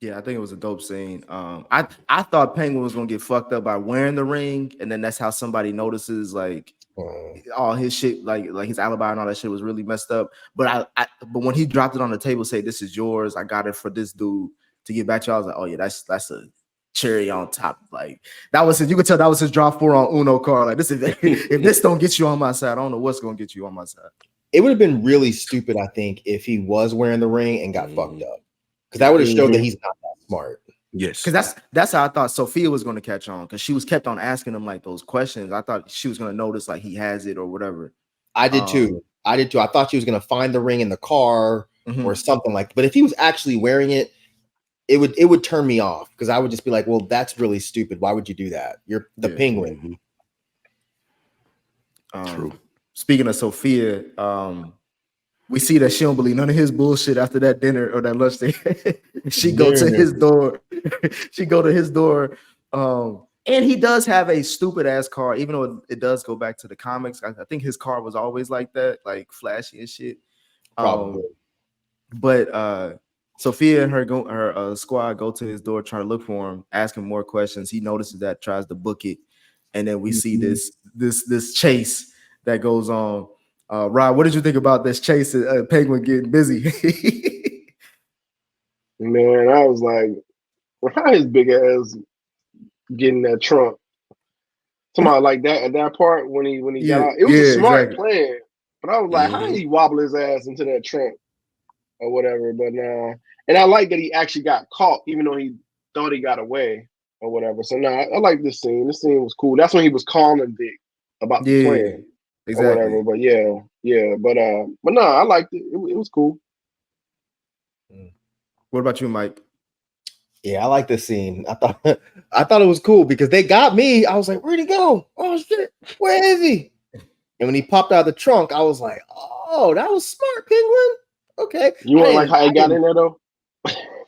Yeah, I think it was a dope scene. I thought Penguin was gonna get fucked up by wearing the ring, and then that's how somebody notices like all his shit, like his alibi and all that shit was really messed up. But but when he dropped it on the table, say this is yours, I got it for this dude to get back to you. I was like, oh yeah, that's a cherry on top. Like that was you could tell that was his draw 4 on Uno card. Like this is if this don't get you on my side, I don't know what's gonna get you on my side. It would have been really stupid, I think, if he was wearing the ring and got fucked up, because that would have showed that he's not that smart. Yes, because that's how I thought Sophia was going to catch on, because she was kept on asking him like those questions. I thought she was going to notice like he has it or whatever. I did too. I thought she was going to find the ring in the car or something like that. But if he was actually wearing it, it would turn me off, because I would just be like, well, that's really stupid. Why would you do that? You're the Penguin. True. Speaking of Sophia, we see that she don't believe none of his bullshit after that dinner or that lunch thing. She go to his door. She go to his door. And he does have a stupid ass car, even though it does go back to the comics. I think his car was always like that, like flashy and shit. Probably. But Sophia and her squad go to his door, try to look for him, ask him more questions. He notices that, tries to book it, and then we see this chase that goes on. Rod, what did you think about this chase? Penguin getting busy. Man, I was like, how his big ass getting that trunk? Somebody like that at that part when he got out. It was a smart plan, but I was like, how he wobble his ass into that trunk or whatever? But and I like that he actually got caught, even though he thought he got away or whatever. So I like this scene. This scene was cool. That's when he was calling Dick about the plan. Exactly. Or whatever, but no, I liked it. It was cool. What about you, Mike? Yeah, I like this scene. I thought it was cool because they got me. I was like, where'd he go? Oh shit, where is he? And when he popped out of the trunk, I was like, oh, that was smart, Penguin. Okay. You want like how he got in there though?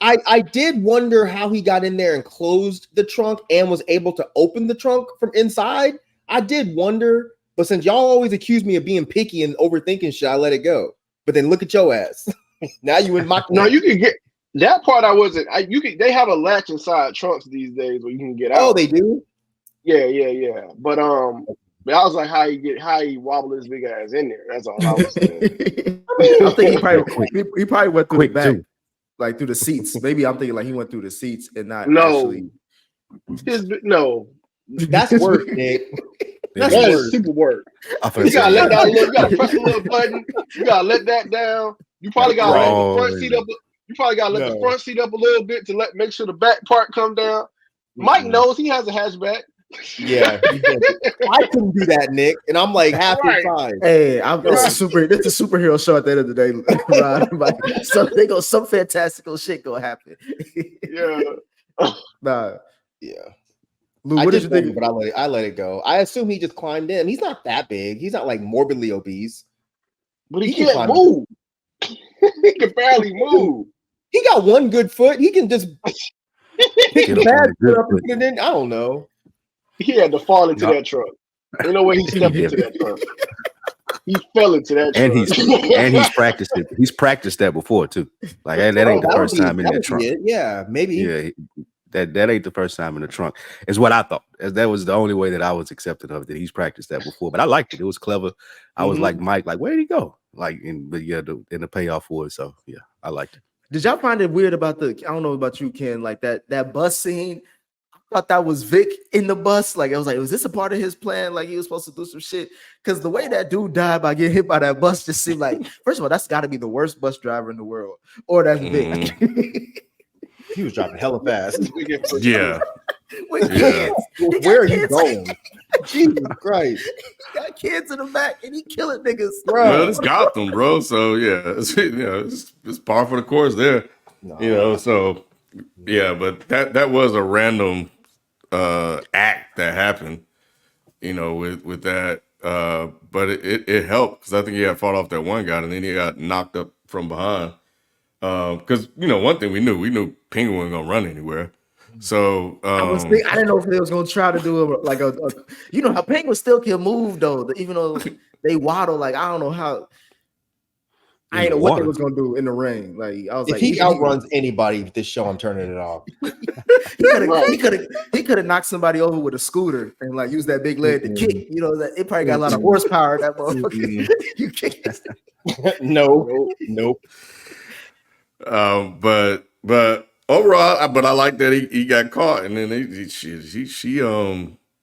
I did wonder how he got in there and closed the trunk and was able to open the trunk from inside. I did wonder. But since y'all always accuse me of being picky and overthinking shit, I let it go. But then look at your ass. Now you in my No, you can get that part. I wasn't. They have a latch inside trunks these days where you can get out. Oh, they do. Yeah. But I was like, how he wobble his big ass in there. That's all I was saying. I think he probably went through the back, like through the seats. Maybe I'm thinking like he went through the seats and not actually. That's work, Nick. That's super work. You gotta let that you gotta press the little button. You gotta let that down. You probably gotta let the front seat up. You probably gotta let the front seat up a little bit to make sure the back part come down. Mike knows he has a hatchback. Yeah, I couldn't do that, Nick, and I'm like half the time. Hey, it's a superhero show at the end of the day, Rod. Like, some fantastical shit gonna happen. Yeah. Lou, what did you think? But I let it go. I assume he just climbed in. He's not that big. He's not like morbidly obese. But he can't move. He can barely move. He got one good foot. He can just pick the bad foot up and put it in. I don't know. He had to fall into that truck. Ain't no way he stepped into that truck. He fell into that truck. And he's practiced it. He's practiced that before too. Like that ain't the first time in that trunk. Yeah, maybe. Yeah. That ain't the first time in the trunk, is what I thought. That was the only way that I was accepting of that. He's practiced that before, but I liked it. It was clever. I was like Mike, like where'd he go? Like, but yeah, the payoff for it. So yeah, I liked it. Did y'all find it weird about I don't know about you, Ken, like that bus scene? I thought that was Vic in the bus. Like I was like, was this a part of his plan? Like he was supposed to do some shit? Because the way that dude died by getting hit by that bus just seemed like, first of all, that's got to be the worst bus driver in the world, or that's Vic. He was driving hella fast. Yeah. with Yeah. kids. Where are you going? Jesus Christ, He got kids in the back and he killing niggas. Well, bro. it's Gotham, bro. So yeah, it's par for the course there. So yeah, but that was a random act that happened, with that. But it helped because I think he had fought off that one guy and then he got knocked up from behind. Because one thing we knew Penguin wasn't gonna run anywhere. So I didn't know if they was gonna try to do how penguins still can move though, even though they waddle. Like I don't know how. I ain't know what they was gonna do in the ring. Like I was If like, he outruns anybody with this show, I'm turning it off. he could have knocked somebody over with a scooter and like use that big leg to kick. That it probably got a lot of horsepower. That motherfucker. You kick. Nope. But overall, but I like that he got caught, and then she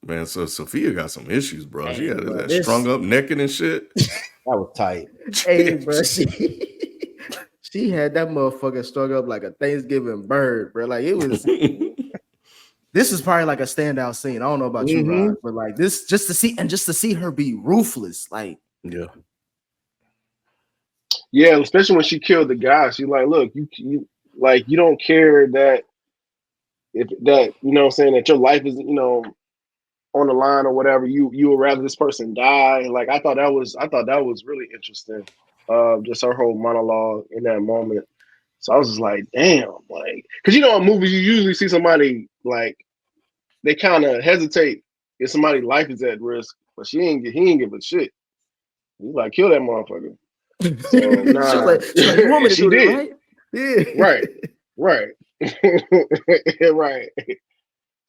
man, so Sophia got some issues, bro. She got that strung up naked and shit. That was tight. Hey, bro, she had that motherfucker strung up like a Thanksgiving bird, bro. Like it was. This is probably like a standout scene. I don't know about you, Rod, but like this, just to see her be ruthless, like Yeah, especially when she killed the guy. She's like, look, you like you don't care that if that what I'm saying, that your life is on the line or whatever. You would rather this person die. Like I thought that was really interesting. Just her whole monologue in that moment. So I was just like, damn, like because in movies you usually see somebody like they kind of hesitate if somebody's life is at risk, but he ain't give a shit. He's like, kill that motherfucker. So, nah. She was like, you want me to do did. it, right? Yeah. Right. Right.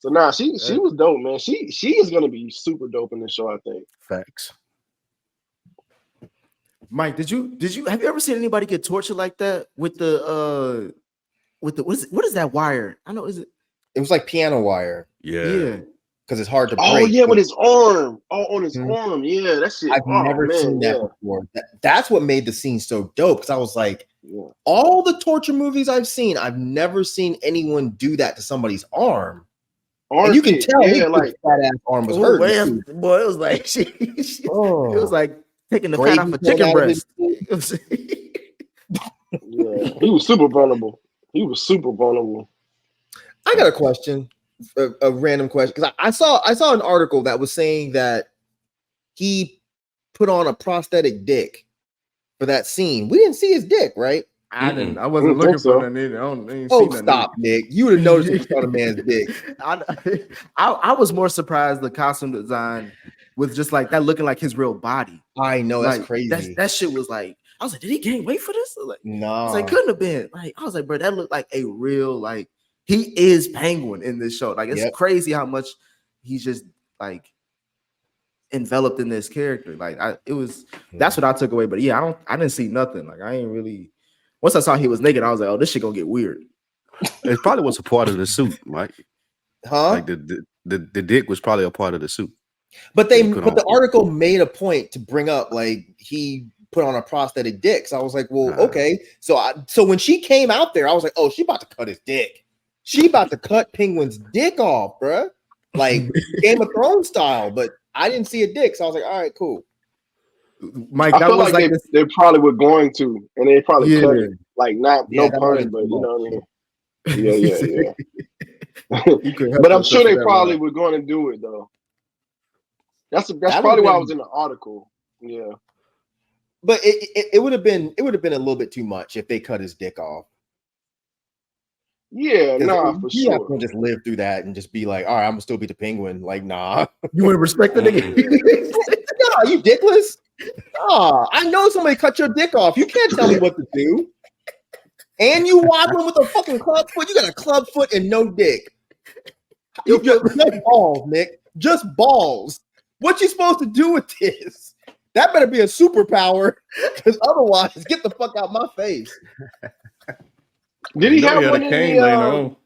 So she was dope, man. She is gonna be super dope in the show, I think. Facts. Mike, have you ever seen anybody get tortured like that with the what is that wire? I know it was like piano wire. Yeah. Because it's hard to break. Oh yeah, with his arm. Oh, on his arm. Yeah, that shit. I've never seen that before. That's what made the scene so dope. Because I was like, all the torture movies I've seen, I've never seen anyone do that to somebody's arm. And you can tell his fat ass arm was hurt. Boy, it was like it was like taking the fat off a chicken breast. Yeah, he was super vulnerable. I got a question. A random question, because I saw an article that was saying that he put on a prosthetic dick for that scene. We didn't see his dick, right? I didn't. I wasn't looking for that either. I didn't see nothing. Stop, Nick! You would have noticed if you saw the man's dick. I was more surprised the costume design was just like that, looking like his real body. I know, that's crazy. That shit was like. I was like, did he gain weight for this? No, I was like, couldn't have been. Like, I was like, bro, that looked like a real like. He is Penguin in this show. Like, it's crazy how much he's just like enveloped in this character. Like, that's what I took away. But yeah, I didn't see nothing. Like, I ain't really. Once I saw he was naked, I was like, oh, this shit gonna get weird. It probably was a part of the suit, Mike. Huh? Like the dick was probably a part of the suit. But the article made a point to bring up like he put on a prosthetic dick. So I was like, well, okay. So when she came out there, I was like, oh, she about to cut his dick. She about to cut Penguin's dick off, bruh. Like Game of Thrones style, but I didn't see a dick. So I was like, all right, cool. Mike, I feel like they probably were going to, and they probably cut it. Like no pun, but you know what I mean? Yeah. But I'm sure they probably were going to do it though. That's probably why I was in the article. Yeah. But it would have been a little bit too much if they cut his dick off. Yeah, for sure. Not gonna just live through that and just be like, all right, I'm gonna still be the Penguin. Like, nah. You want to respect the nigga? No, you dickless. I know somebody cut your dick off. You can't tell me what to do. And you waddling with a fucking club foot. You got a club foot and no dick. You just balls, Nick. Just balls. What you supposed to do with this? That better be a superpower, because otherwise, get the fuck out my face. Did he have one in the?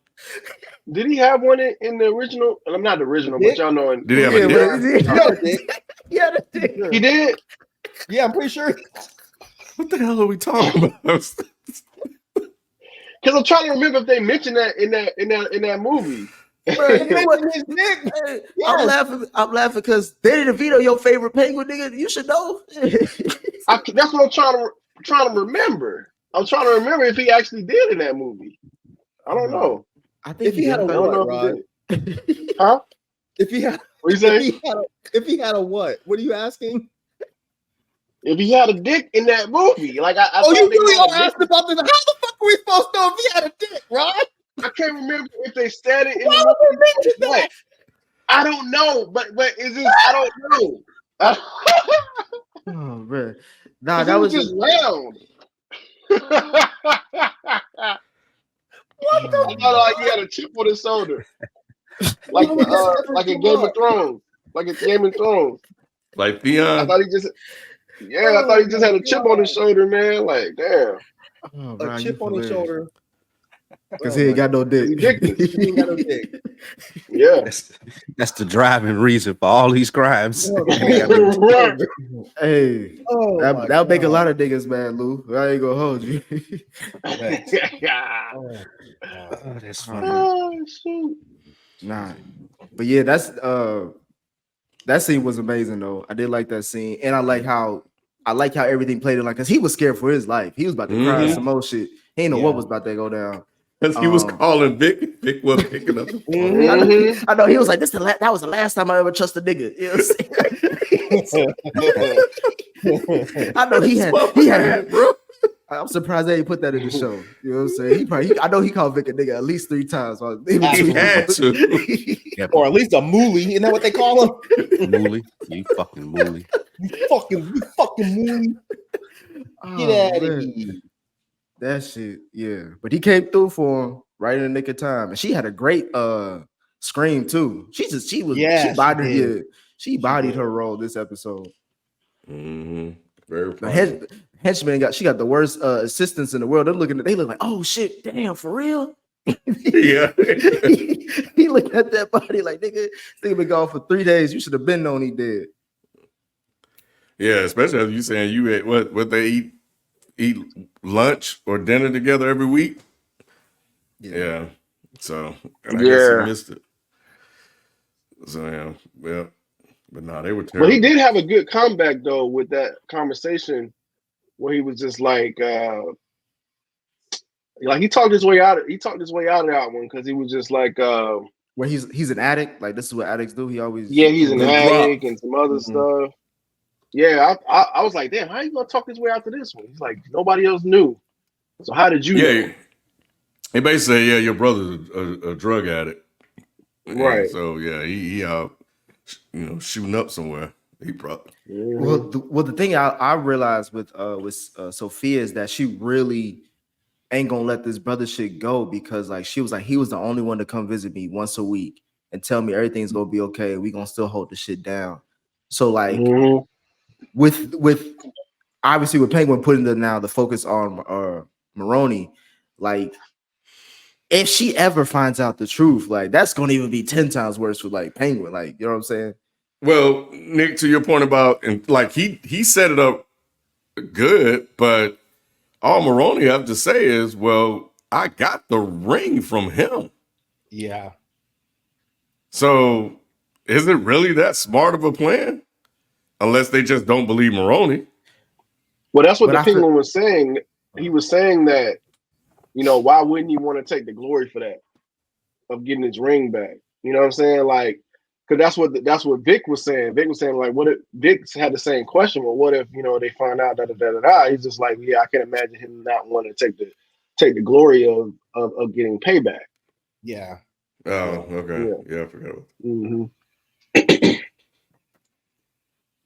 Did he have one in the original? I'm not the original, but y'all know. Did he have a dick? Yeah, dick. He did. Yeah, I'm pretty sure. What the hell are we talking about? Because I'm trying to remember if they mentioned that in that movie. Bro, you know what? His dick. Hey, Yes. I'm laughing because they didn't veto your favorite penguin, nigga. You should know. That's what I'm trying to remember. I'm trying to remember if he actually did in that movie. I don't know. I think If he had a I don't know what, if he Rod? did. Huh? If he had, What you say? if he had a what? What are you asking? If he had a dick in that movie, like I Oh, thought you they really had a are dick. asking about this? How the fuck are we supposed to know if he had a dick, Rod? I can't remember if they said it in Why the would movie. they mention What? that? I don't know, but it's just I don't know. Oh man, nah, It that was was just round. What I the? thought like he had a chip on his shoulder, like Why would this ever like in come Game of up? Thrones, like in Game of Thrones. Like I Theon. thought he just, I thought he just had a chip on his shoulder, man. Like damn, oh, A bro, you chip on his hilarious. shoulder. Because Oh he ain't my got no dick. he dickless. He ain't got no dick. Yeah, That's the driving reason for all these crimes. Oh, They got no- right. Hey, Oh, my that'll make a God. lot of niggas mad, Lou. I ain't gonna hold you. Oh, God. Oh, that's Oh, funny. man. Oh shoot. Nah, but yeah, that scene was amazing though. I did like that scene, and I like how everything played in like because he was scared for his life. He was about to cry Mhm. some more shit. He ain't know Yeah. what was about to go down. Because he was calling Vic. Vic was picking up the phone. Mhm. I know he was like, that was the last time I ever trusted a nigga. You know what I'm saying? I know he had bro. I'm surprised they didn't put that in the show. You know what I'm saying? I know he called Vic a nigga at least 3 times. He had to. Yeah, Or at least a moolie. Isn't that what they call him? Mooly. You fucking mooly. You fucking moolie. Get Oh, out of man. here. That shit, yeah. But he came through for him right in the nick of time. And she had a great scream too. She bodied her role this episode. Mhm. Very The funny. henchman got the worst assistants in the world. They look like, oh shit, damn, for real. Yeah. he looked at that body like, nigga, this nigga been gone for 3 days. You should have been known he did. Yeah, especially as you saying you ate what they eat lunch or dinner together every week. Yeah. So and I guess he Yeah. missed it. So yeah, well, but no, they were terrible. But he did have a good comeback though with that conversation where he was just like he talked his way out of that one because he was just like Where he's an addict, like this is what addicts do. He always he's an The addict drop. and some other Mhm. stuff. Yeah, I was like, damn, how you gonna talk his way out to this one? He's like, nobody else knew. So how did you know? Yeah. He basically said, yeah, your brother's a drug addict. Right. And so yeah, he out shooting up somewhere. He probably Well, the thing I realized with Sophia is that she really ain't gonna let this brother shit go because like she was like he was the only one to come visit me once a week and tell me everything's gonna be okay. We gonna still hold the shit down. So like Mhm. with obviously with Penguin putting the focus on Maroney, like if she ever finds out the truth, like that's gonna even be 10 times worse for like Penguin. Like you know what I'm saying? well, Nick, to your point about and like he set it up good, but all Maroney have to say is, well, I got the ring from him. Yeah. So is it really that smart of a plan? Unless they just don't believe Maroney. Well, that's what But the I feel- Penguin was saying. He was saying that, why wouldn't he want to take the glory for that of getting his ring back? You know what I'm saying? Like, because that's what Vic was saying. Vic was saying like, what if Vic had the same question? Well, what if they find out da. He's just like, yeah, I can imagine him not wanting to take the glory of getting payback. Yeah. Oh, okay. Yeah, I forgot. Mm-hmm.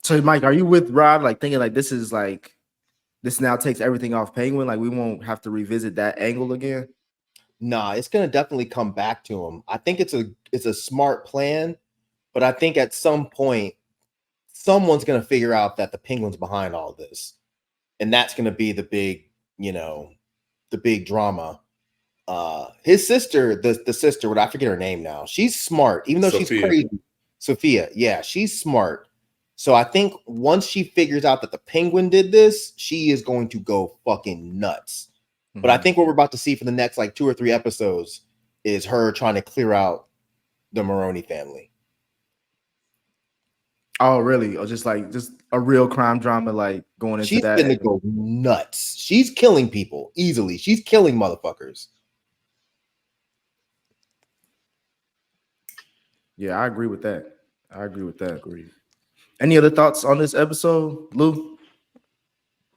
So Mike, are you with Rod? Like thinking like this now takes everything off Penguin? Like we won't have to revisit that angle again? Nah, it's gonna definitely come back to him. I think it's a smart plan, but I think at some point someone's gonna figure out that the Penguin's behind all this, and that's gonna be the big drama. His sister, the sister, what I forget her name now. She's smart, even though she's Sophia. crazy. Sophia, yeah, she's smart. So I think once she figures out that the Penguin did this, she is going to go fucking nuts. But I think what we're about to see for the next like 2 or 3 episodes is her trying to clear out the Maroney family. Oh, really? Or just a real crime drama, like going into She's that. gonna go nuts. She's killing people easily. She's killing motherfuckers. Yeah, I agree with that. Agreed. Any other thoughts on this episode, Lou?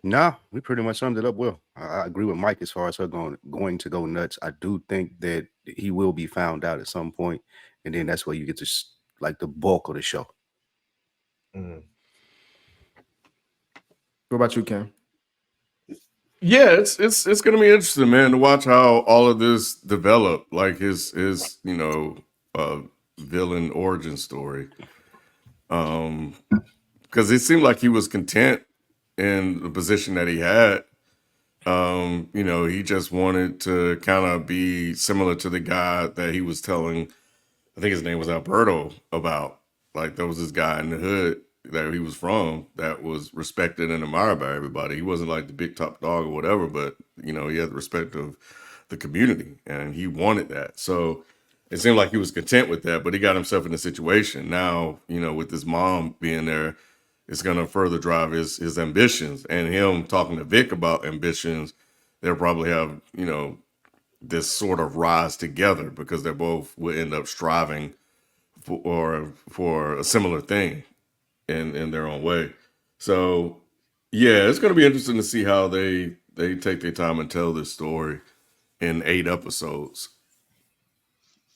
Nah, we pretty much summed it up well. I agree with Mike as far as her going to go nuts. I do think that he will be found out at some point, and then that's where you get to like the bulk of the show. What about you, Cam? Yeah, it's gonna be interesting, man, to watch how all of this develop, like his villain origin story. Because it seemed like he was content in the position that he had. He just wanted to kind of be similar to the guy that he was telling, I think his name was Alberto, about. Like, there was this guy in the hood that he was from that was respected and admired by everybody. He wasn't like the big top dog or whatever, but he had the respect of the community, and he wanted that. So it seemed like he was content with that, but he got himself in a situation now, with his mom being there, it's going to further drive his ambitions, and him talking to Vic about ambitions. They'll probably have, this sort of rise together because they both will end up striving for a similar thing in their own way. So yeah, it's going to be interesting to see how they take their time and tell this story in 8 episodes.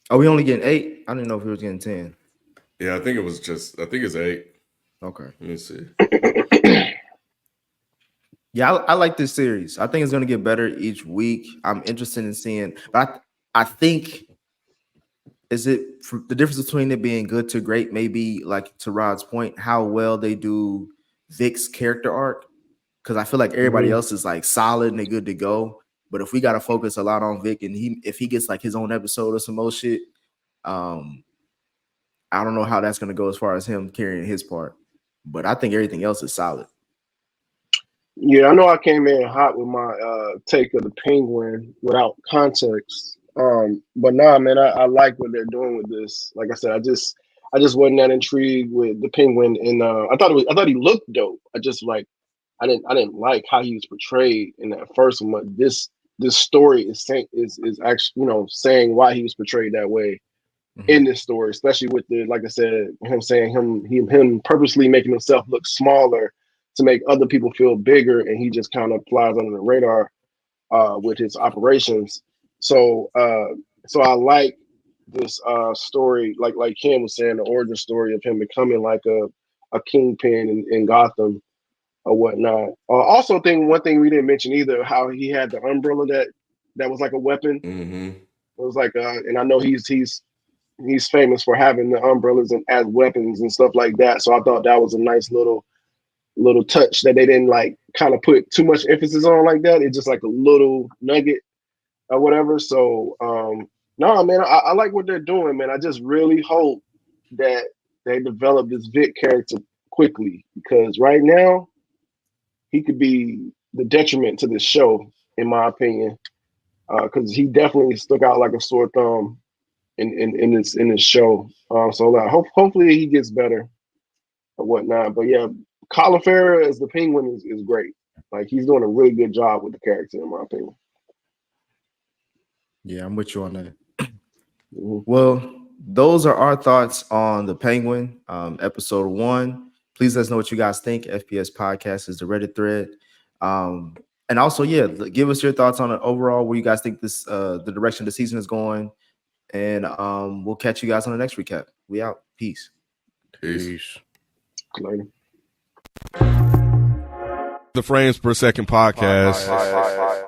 Are we only getting 8? I didn't know if we was getting 10. Yeah, I think it's 8. Okay. Let me see. Yeah, I like this series. I think it's going to get better each week. I'm interested in seeing, but I think the difference between it being good to great, maybe like to Rod's point, how well they do Vic's character arc. Because I feel like everybody else is like solid and they're good to go. But if we got to focus a lot on Vic and if he gets like his own episode or some more shit, I don't know how that's going to go as far as him carrying his part. But I think everything else is solid. Yeah, I know I came in hot with my take of the Penguin without context. But nah, man, I like what they're doing with this. Like I said, I just wasn't that intrigued with the Penguin, and I thought he looked dope. I didn't like how he was portrayed in that first one. But this story is actually saying why he was portrayed that way in this story, especially with like I said, him saying him purposely making himself look smaller to make other people feel bigger, and he just kind of flies under the radar with his operations. So I like this story, like Ken was saying, the origin story of him becoming like a kingpin in Gotham or whatnot. Also, one thing we didn't mention either, how he had the umbrella that was like a weapon. Mm-hmm. It was like, and I know he's famous for having the umbrellas as weapons and stuff like that. So I thought that was a nice little touch that they didn't like kind of put too much emphasis on like that. It's just like a little nugget or whatever. So no, man, I like what they're doing, man. I just really hope that they develop this Vic character quickly, because right now he could be the detriment to this show, in my opinion, because he definitely stuck out like a sore thumb in this show. So hopefully he gets better or whatnot. But yeah, Colin Farrell as the Penguin is great. Like, he's doing a really good job with the character, in my opinion. Yeah, I'm with you on that. Well, those are our thoughts on the Penguin, episode 1. Please let us know what you guys think. FPS Podcast is the Reddit thread. And also, yeah, give us your thoughts on it overall, where you guys think this the direction the season is going. And we'll catch you guys on the next recap. We out. Peace. Peace. Later. The Frames Per Second podcast.